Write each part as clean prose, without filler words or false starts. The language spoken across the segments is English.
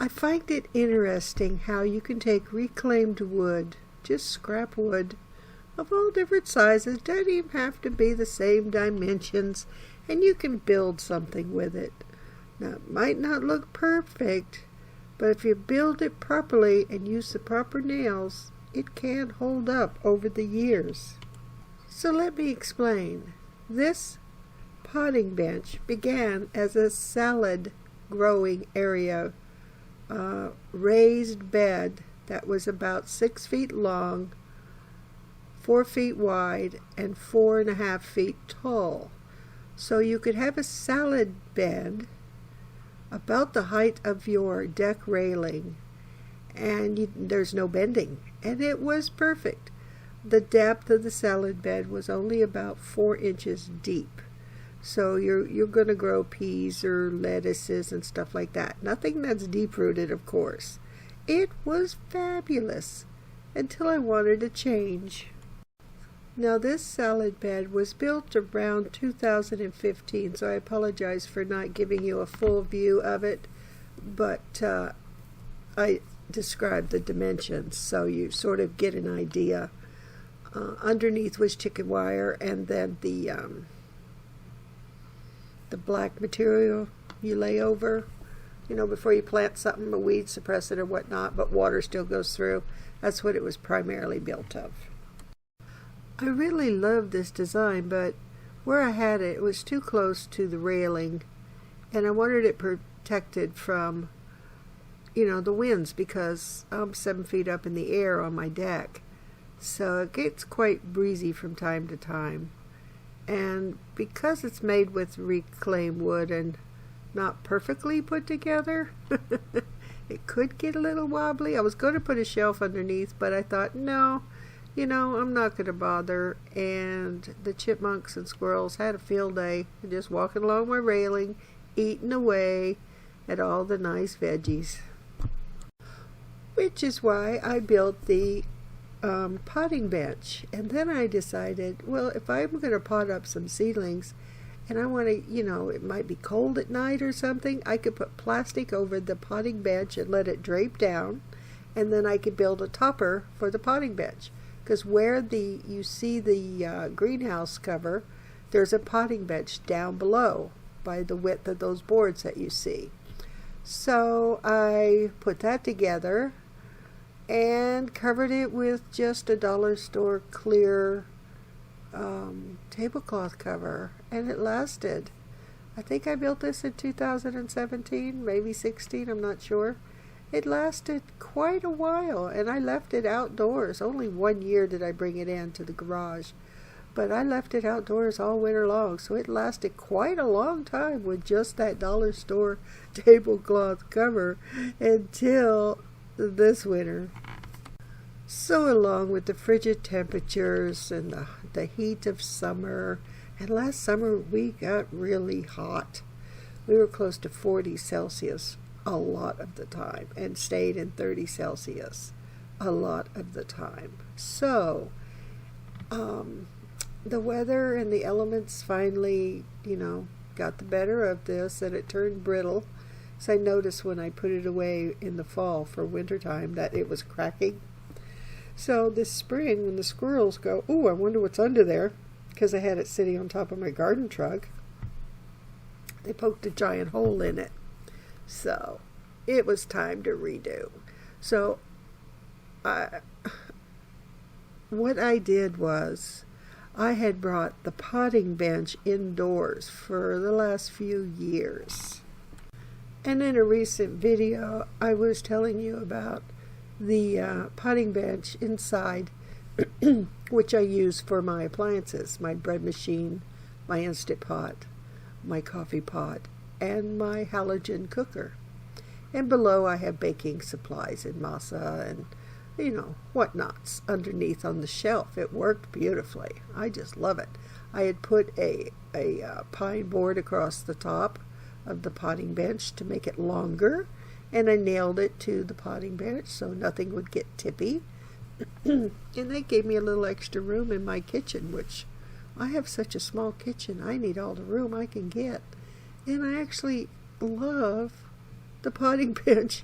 I find it interesting how you can take reclaimed wood, just scrap wood, of all different sizes, doesn't even have to be the same dimensions, and you can build something with it. Now, it might not look perfect, but if you build it properly and use the proper nails, it can hold up over the years. So let me explain. This potting bench began as a salad growing area, raised bed that was about 6 feet long, 4 feet wide, and 4.5 feet tall. So you could have a salad bed about the height of your deck railing, and there's no bending, and it was perfect. The depth of the salad bed was only about 4 inches deep. So you're going to grow peas or lettuces and stuff like that. Nothing that's deep-rooted, of course. It was fabulous until I wanted to change. Now, this salad bed was built around 2015, so I apologize for not giving you a full view of it, but I described the dimensions so you sort of get an idea. Underneath was chicken wire, and then the black material you lay over, before you plant something, a weed suppressant or whatnot, but water still goes through. That's what it was primarily built of. I really loved this design, but where I had it, it was too close to the railing, and I wanted it protected from, the winds, because I'm 7 feet up in the air on my deck. So it gets quite breezy from time to time. And because it's made with reclaimed wood and not perfectly put together, it could get a little wobbly. I was going to put a shelf underneath, but I thought, no, I'm not going to bother. And the chipmunks and squirrels had a field day, just walking along my railing, eating away at all the nice veggies. Which is why I built the potting bench. And then I decided, well, if I'm going to pot up some seedlings and I want to, it might be cold at night or something, I could put plastic over the potting bench and let it drape down, and then I could build a topper for the potting bench, because where you see the greenhouse cover, there's a potting bench down below by the width of those boards that you see. So I put that together and covered it with just a dollar store clear tablecloth cover, and it lasted. I think I built this in 2017, maybe 16, I'm not sure. It lasted quite a while, and I left it outdoors. Only 1 year did I bring it into the garage, but I left it outdoors all winter long, so it lasted quite a long time with just that dollar store tablecloth cover until this winter. So along with the frigid temperatures and the heat of summer, and last summer we got really hot. We were close to 40 Celsius a lot of the time, and stayed in 30 Celsius a lot of the time. So the weather and the elements finally, got the better of this, and it turned brittle. So I noticed when I put it away in the fall for wintertime that it was cracking. So this spring, when the squirrels go, "Ooh, I wonder what's under there," because I had it sitting on top of my garden trug, they poked a giant hole in it. So it was time to redo. So what I did was, I had brought the potting bench indoors for the last few years. And in a recent video, I was telling you about the potting bench inside, which I use for my appliances, my bread machine, my Instant Pot, my coffee pot, and my halogen cooker. And below I have baking supplies and masa and, whatnots underneath on the shelf. It worked beautifully. I just love it. I had put a pine board across the top of the potting bench to make it longer, and I nailed it to the potting bench so nothing would get tippy. And they gave me a little extra room in my kitchen, which I have such a small kitchen. I need all the room I can get. And I actually love the potting bench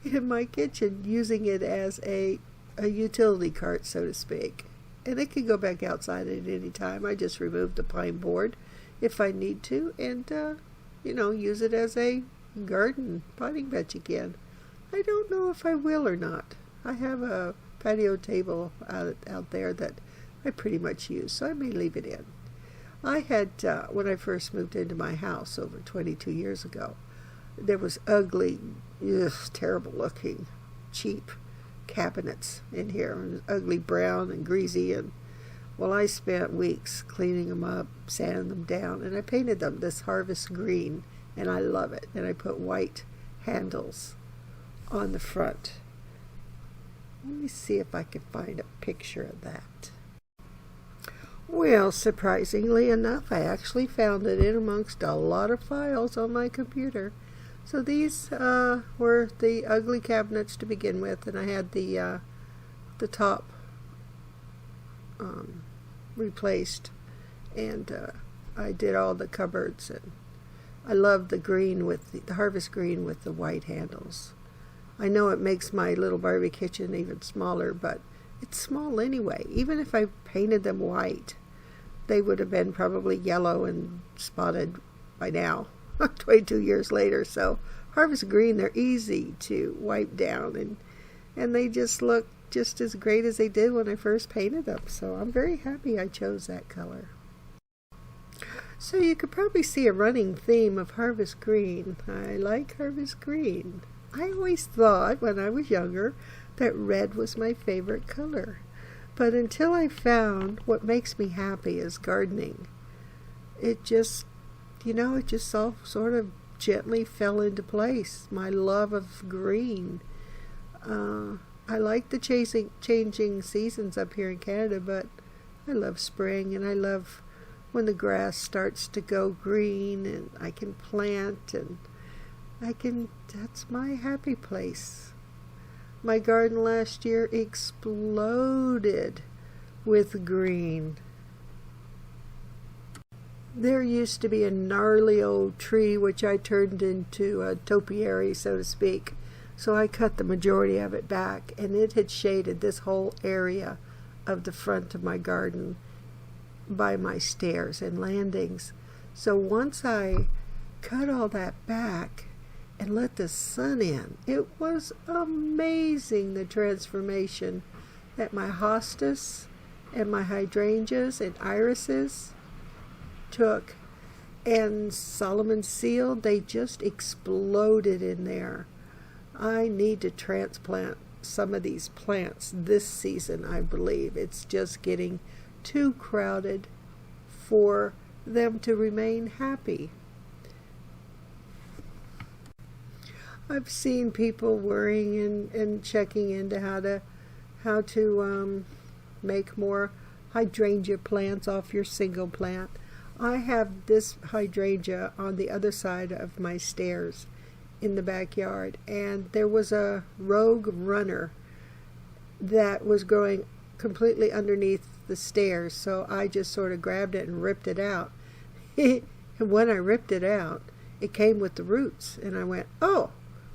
in my kitchen, using it as a utility cart, so to speak. And it can go back outside at any time. I just remove the pine board if I need to, and use it as a garden potting bench again. I don't know if I will or not. I have a patio table out there that I pretty much use, so I may leave it in. I had, when I first moved into my house over 22 years ago, there was ugly, terrible looking, cheap cabinets in here. It was ugly brown and greasy, and well, I spent weeks cleaning them up, sanding them down, and I painted them this harvest green, and I love it. And I put white handles on the front. Let me see if I can find a picture of that. Well, surprisingly enough, I actually found it in amongst a lot of files on my computer. So these were the ugly cabinets to begin with, and I had the top replaced, and I did all the cupboards, and I love the green with the harvest green with the white handles. I know it makes my little Barbie kitchen even smaller, but it's small anyway. Even if I painted them white, they would have been probably yellow and spotted by now, 22 years later. So harvest green, they're easy to wipe down, and they just look just as great as they did when I first painted them. So I'm very happy I chose that color. So you could probably see a running theme of harvest green. I like harvest green. I always thought when I was younger that red was my favorite color. But until I found what makes me happy is gardening, it just all sort of gently fell into place. My love of green. I like the changing seasons up here in Canada, but I love spring, and I love when the grass starts to go green and I can plant, and that's my happy place. My garden last year exploded with green. There used to be a gnarly old tree which I turned into a topiary, so to speak. So I cut the majority of it back, and it had shaded this whole area of the front of my garden by my stairs and landings. So once I cut all that back and let the sun in, it was amazing, the transformation that my hostas and my hydrangeas and irises took, and Solomon's seal, they just exploded in there. I need to transplant some of these plants this season, I believe. It's just getting too crowded for them to remain happy. I've seen people worrying and checking into how to make more hydrangea plants off your single plant. I have this hydrangea on the other side of my stairs in the backyard, and there was a rogue runner that was growing completely underneath the stairs, so I just sort of grabbed it and ripped it out. And when I ripped it out, it came with the roots, and I went, oh,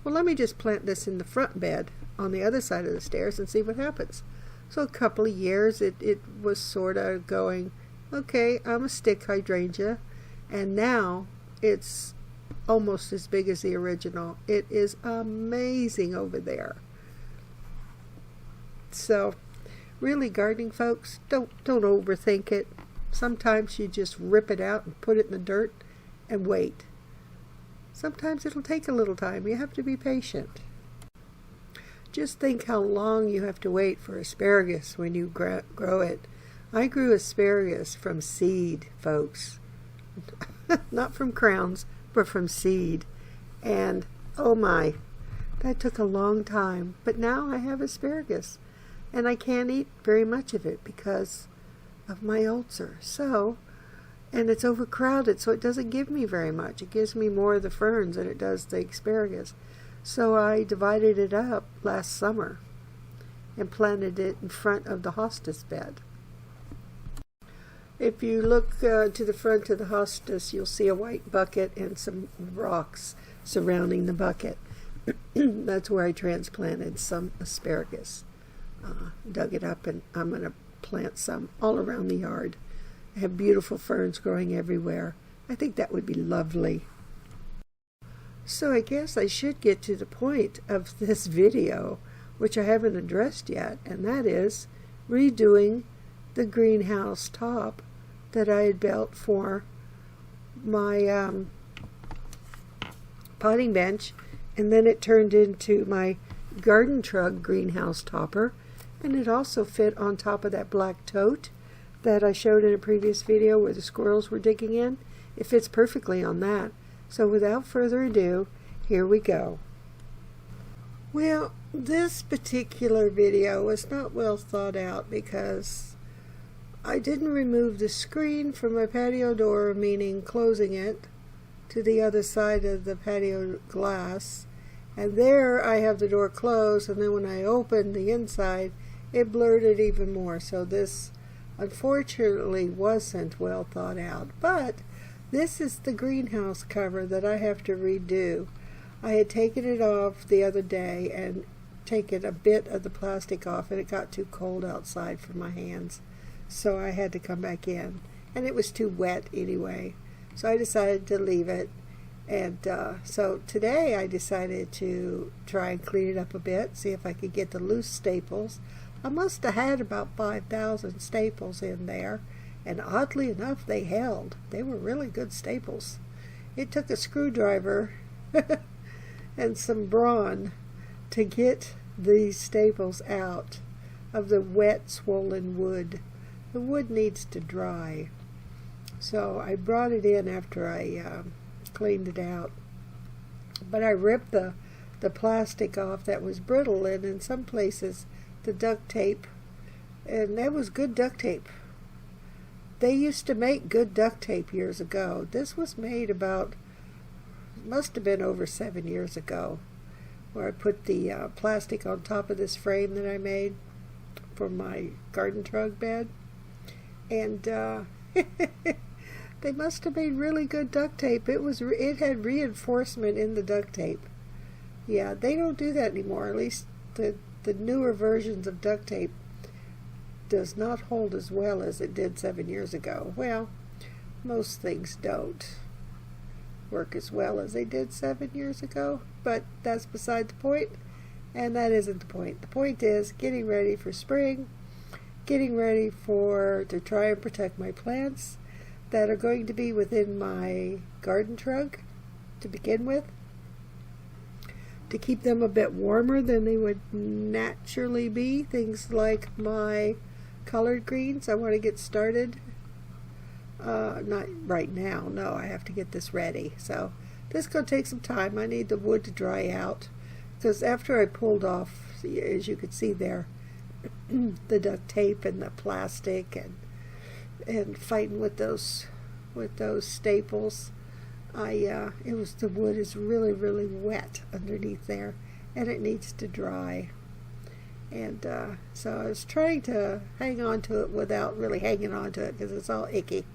well, let me just plant this in the front bed on the other side of the stairs and see what happens. So a couple of years it was sort of going, okay, I'm a stick hydrangea, and now it's almost as big as the original. It is amazing over there. So really, gardening folks, don't overthink it. Sometimes you just rip it out and put it in the dirt and wait. Sometimes it'll take a little time. You have to be patient. Just think how long you have to wait for asparagus when you grow it. I grew asparagus from seed, folks. Not from crowns, but from seed. And oh my, that took a long time. But now I have asparagus, and I can't eat very much of it because of my ulcer. And it's overcrowded, so it doesn't give me very much. It gives me more of the ferns than it does the asparagus. So I divided it up last summer and planted it in front of the hostas bed. If you look to the front of the hostas, you'll see a white bucket and some rocks surrounding the bucket. That's where I transplanted some asparagus. Dug it up, and I'm going to plant some all around the yard. I have beautiful ferns growing everywhere. I think that would be lovely. So I guess I should get to the point of this video, which I haven't addressed yet, and that is redoing the greenhouse top that I had built for my potting bench, and then it turned into my Garden Trug greenhouse topper, and it also fit on top of that black tote that I showed in a previous video where the squirrels were digging in. It fits perfectly on that. So without further ado, here we go. Well, this particular video was not well thought out because I didn't remove the screen from my patio door, meaning closing it to the other side of the patio glass. And there I have the door closed, and then when I opened the inside, it blurred it even more. So this unfortunately wasn't well thought out. But this is the greenhouse cover that I have to redo. I had taken it off the other day and taken a bit of the plastic off, and it got too cold outside for my hands. So I had to come back in. And it was too wet anyway. So I decided to leave it. And so today I decided to try and clean it up a bit, see if I could get the loose staples. I must have had about 5,000 staples in there. And oddly enough, they held. They were really good staples. It took a screwdriver and some brawn to get these staples out of the wet, swollen wood. The wood needs to dry. So I brought it in after I cleaned it out. But I ripped the plastic off that was brittle, and in some places the duct tape, and that was good duct tape. They used to make good duct tape years ago. This was made about, must have been over 7 years ago, where I put the plastic on top of this frame that I made for my Garden Trug bed. And they must have made really good duct tape. It had reinforcement in the duct tape. Yeah, they don't do that anymore. At least the newer versions of duct tape does not hold as well as it did 7 years ago. Well, most things don't work as well as they did 7 years ago, but that's beside the point, and that isn't the point. The point is getting ready for spring, getting ready to try and protect my plants that are going to be within my Garden Trug to begin with, to keep them a bit warmer than they would naturally be. Things like my collard greens, I want to get started. Not right now, no, I have to get this ready. So this is going to take some time. I need the wood to dry out, because after I pulled off, as you can see there, the duct tape and the plastic and fighting with those staples, the wood is really, really wet underneath there, and it needs to dry. And so I was trying to hang on to it without really hanging on to it, because it's all icky,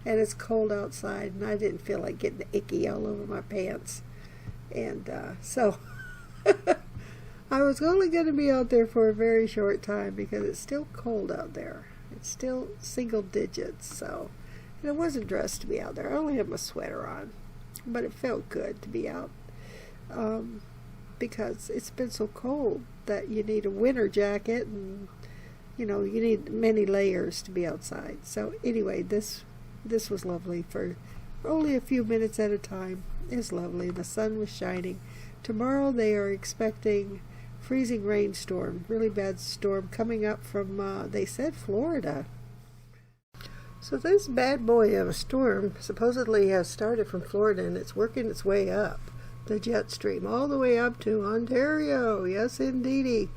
and it's cold outside, and I didn't feel like getting icky all over my pants. And so I was only going to be out there for a very short time, because it's still cold out there. It's still single digits, so, and I wasn't dressed to be out there. I only had my sweater on, but it felt good to be out, because it's been so cold that you need a winter jacket, and you need many layers to be outside. So anyway, this was lovely for only a few minutes at a time. It's lovely. The sun was shining. Tomorrow they are expecting freezing rainstorm, really bad storm coming up from, they said, Florida. So this bad boy of a storm supposedly has started from Florida, and it's working its way up the jet stream all the way up to Ontario. Yes, indeedy.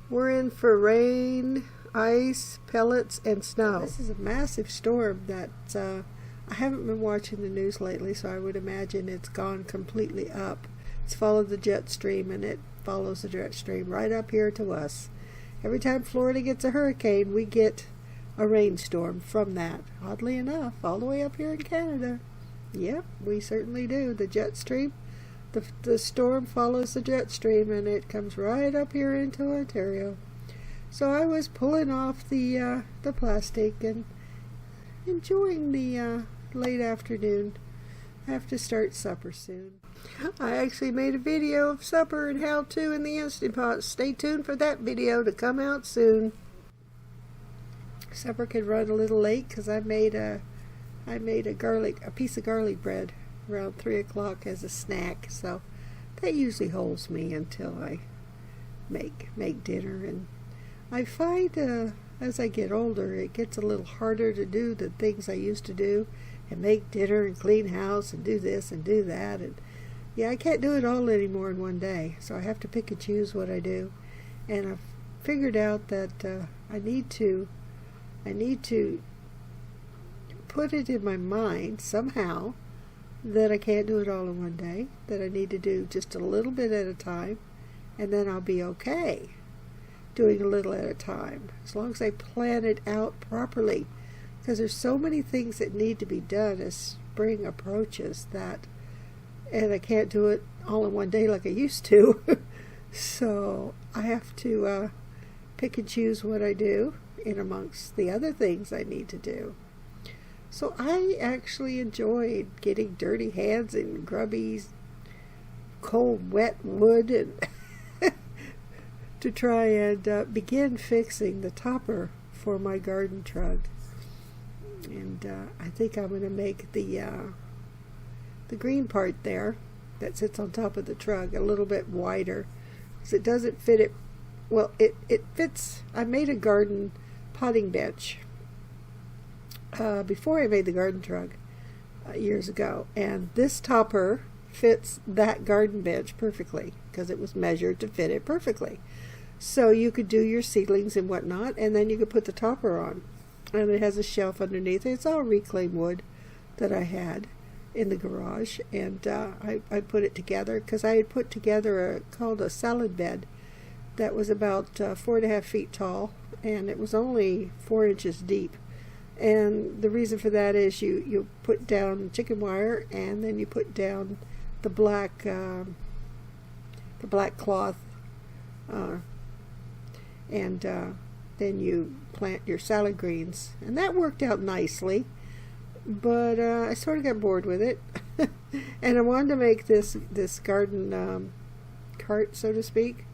We're in for rain, ice, pellets, and snow. This is a massive storm that I haven't been watching the news lately, so I would imagine it's gone completely up. It's followed the jet stream, and it follows the jet stream right up here to us. Every time Florida gets a hurricane, we get a rainstorm from that. Oddly enough, all the way up here in Canada. Yep, we certainly do. The jet stream the storm follows the jet stream, and it comes right up here into Ontario. So I was pulling off the plastic and enjoying the late afternoon. I have to start supper soon. I actually made a video of supper and how to in the Instant Pot. Stay tuned for that video to come out soon. Supper could run a little late because I made a piece of garlic bread around 3 o'clock as a snack. So that usually holds me until I make dinner. And I find as I get older, it gets a little harder to do the things I used to do and make dinner and clean house and do this and do that. And yeah, I can't do it all anymore in one day, so I have to pick and choose what I do. And I've figured out that I need to put it in my mind somehow that I can't do it all in one day, that I need to do just a little bit at a time, and then I'll be okay doing a little at a time, as long as I plan it out properly, because there's so many things that need to be done as spring approaches and I can't do it all in one day like I used to. So I have to pick and choose what I do in amongst the other things I need to do. So I actually enjoyed getting dirty hands and grubby, cold, wet wood and to try and begin fixing the topper for my garden trug. And I think I'm going to make the green part there that sits on top of the trug a little bit wider, because it doesn't fit it. Well, it fits. I made a garden potting bench before I made the garden trug years ago, and this topper fits that garden bench perfectly because it was measured to fit it perfectly. So you could do your seedlings and whatnot, and then you could put the topper on. And it has a shelf underneath. It's all reclaimed wood that I had in the garage, and I put it together because I had put together called a salad bed that was about 4.5 feet tall, and it was only 4 inches deep. And the reason for that is you put down chicken wire, and then you put down the black cloth, and then you plant your salad greens, and that worked out nicely. But I sort of got bored with it, and I wanted to make this garden cart, so to speak,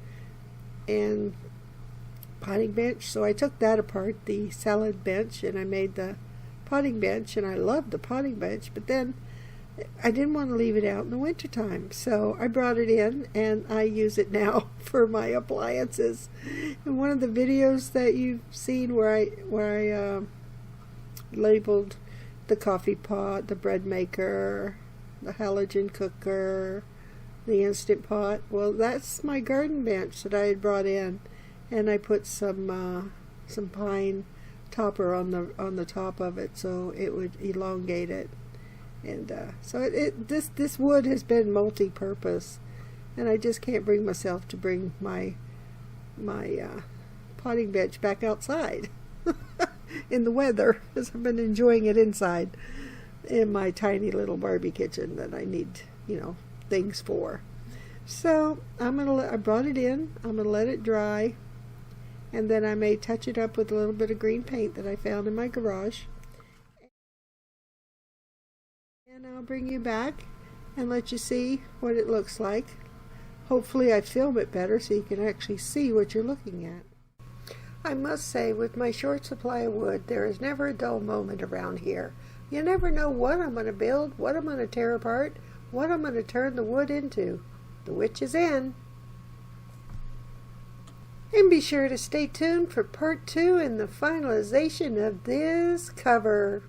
and potting bench. So I took that apart, the salad bench, and I made the potting bench, and I loved the potting bench. But then I didn't want to leave it out in the wintertime, so I brought it in, and I use it now for my appliances. In one of the videos that you've seen where I labeled the coffee pot, the bread maker, the halogen cooker, the Instant Pot, well, that's my garden bench that I had brought in, and I put some pine topper on the top of it so it would elongate it. And so this wood has been multi-purpose, and I just can't bring myself to bring my potting bench back outside in the weather, because I've been enjoying it inside in my tiny little Barbie kitchen that I need, things for. So I brought it in. I'm gonna let it dry, and then I may touch it up with a little bit of green paint that I found in my garage. And I'll bring you back and let you see what it looks like. Hopefully I film it better so you can actually see what you're looking at. I must say, with my short supply of wood, there is never a dull moment around here. You never know what I'm going to build, what I'm going to tear apart, what I'm going to turn the wood into. The witch is in. And be sure to stay tuned for part 2 and the finalization of this cover.